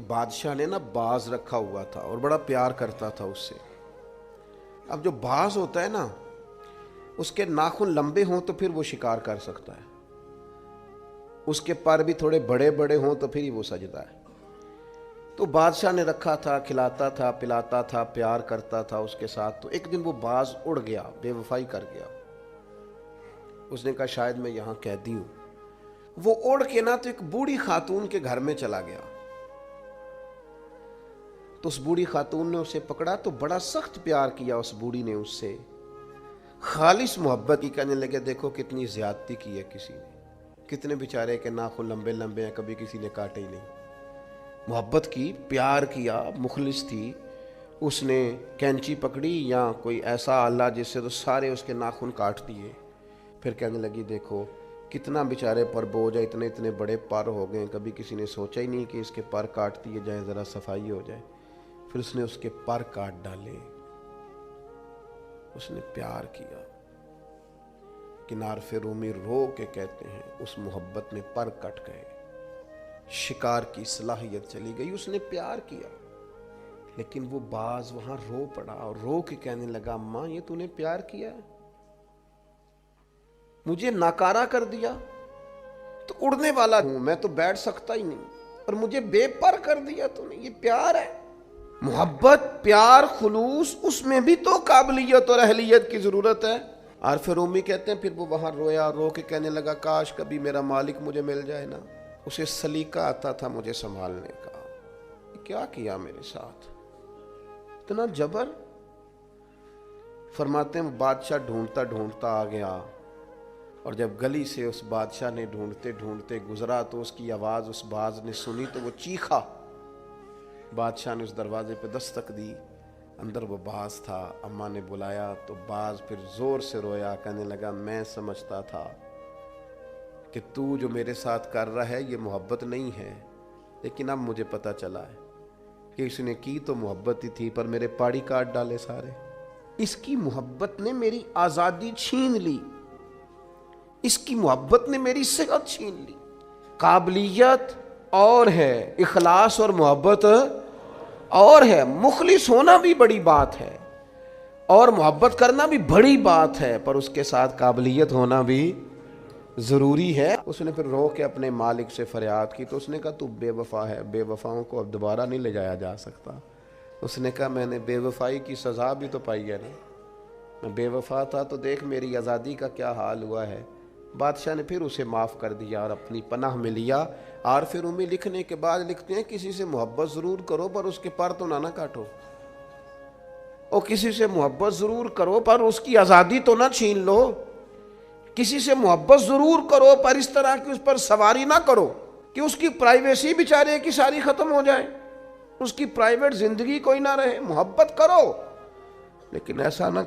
بادشاہ نے نا باز رکھا ہوا تھا اور بڑا پیار کرتا تھا اس سے۔ اب جو باز ہوتا ہے نا، اس کے ناخن لمبے ہوں تو پھر وہ شکار کر سکتا ہے، اس کے پر بھی تھوڑے بڑے بڑے ہوں تو پھر ہی وہ سجدہ ہے۔ تو بادشاہ نے رکھا تھا، کھلاتا تھا، پلاتا تھا، پیار کرتا تھا اس کے ساتھ۔ تو ایک دن وہ باز اڑ گیا، بے وفائی کر گیا۔ اس نے کہا شاید میں یہاں قیدی ہوں۔ وہ اڑ کے نا تو ایک بوڑھی خاتون کے گھر میں چلا گیا۔ تو اس بوڑھی خاتون نے اسے پکڑا تو بڑا سخت پیار کیا اس بوڑھی نے اس سے، خالص محبت کی۔ کہنے لگے دیکھو کتنی زیادتی کی ہے کسی نے، کتنے بیچارے کے ناخن لمبے لمبے ہیں، کبھی کسی نے کاٹے ہی نہیں۔ محبت کی، پیار کیا، مخلص تھی۔ اس نے کینچی پکڑی یا کوئی ایسا آلہ جس سے تو سارے اس کے ناخن کاٹ دیے۔ پھر کہنے لگی دیکھو کتنا بیچارے پر بوجھ ہے، اتنے اتنے بڑے پر ہو گئے، کبھی کسی نے سوچا ہی نہیں کہ اس کے پر کاٹ دیے جائیں، ذرا صفائی ہو جائے۔ پھر اس نے اس کے پر کاٹ ڈالے، اس نے پیار کیا۔ کنار رومی رو کے کہتے ہیں اس محبت میں پر کٹ گئے، شکار کی صلاحیت چلی گئی۔ اس نے پیار کیا، لیکن وہ باز وہاں رو پڑا اور رو کے کہنے لگا اماں یہ تو نے پیار کیا ہے، مجھے ناکارہ کر دیا، تو اڑنے والا ہوں میں، تو بیٹھ سکتا ہی نہیں، اور مجھے بے پر کر دیا تو نے۔ یہ پیار ہے، محبت، پیار، خلوص، اس میں بھی تو قابلیت اور اہلیت کی ضرورت ہے۔ عارف رومی کہتے ہیں پھر وہ وہاں رویا، رو کے کہنے لگا کاش کبھی میرا مالک مجھے مل جائے نا، اسے سلیقہ آتا تھا مجھے سنبھالنے کا۔ کیا کیا میرے ساتھ، اتنا جبر۔ فرماتے ہیں بادشاہ ڈھونڈتا ڈھونڈتا آ گیا، اور جب گلی سے اس بادشاہ نے ڈھونڈتے ڈھونڈتے گزرا تو اس کی آواز اس باز نے سنی تو وہ چیخا۔ بادشاہ نے اس دروازے پہ دستک دی، اندر وہ باز تھا۔ اماں نے بلایا تو باز پھر زور سے رویا، کہنے لگا میں سمجھتا تھا کہ تو جو میرے ساتھ کر رہا ہے یہ محبت نہیں ہے، لیکن اب مجھے پتہ چلا ہے کہ اس نے کی تو محبت ہی تھی، پر میرے پاڑی کاٹ ڈالے سارے۔ اس کی محبت نے میری آزادی چھین لی، اس کی محبت نے میری صحت چھین لی۔ قابلیت اور ہے، اخلاص اور محبت اور ہے، مخلص ہونا بھی بڑی بات ہے اور محبت کرنا بھی بڑی بات ہے، پر اس کے ساتھ قابلیت ہونا بھی ضروری ہے۔ اس نے پھر رو کے اپنے مالک سے فریاد کی تو اس نے کہا تو بے وفا ہے، بے وفاؤں کو اب دوبارہ نہیں لے جایا جا سکتا۔ اس نے کہا میں نے بے وفائی کی سزا بھی تو پائی ہے نا، میں بے وفا تھا تو دیکھ میری آزادی کا کیا حال ہوا ہے۔ بادشاہ نے پھر اسے معاف کر دیا اور اپنی پناہ میں لیا۔ عارف رومی لکھنے کے بعد لکھتے ہیں کسی سے محبت ضرور کرو پر اس کے پر تو نہ کاٹو، اور کسی سے محبت ضرور کرو پر اس کی آزادی تو نہ چھین لو، کسی سے محبت ضرور کرو پر اس طرح کی اس پر سواری نہ کرو کہ اس کی پرائیویسی بیچارے کی ساری ختم ہو جائے، اس کی پرائیویٹ زندگی کوئی نہ رہے۔ محبت کرو لیکن ایسا نہ کرو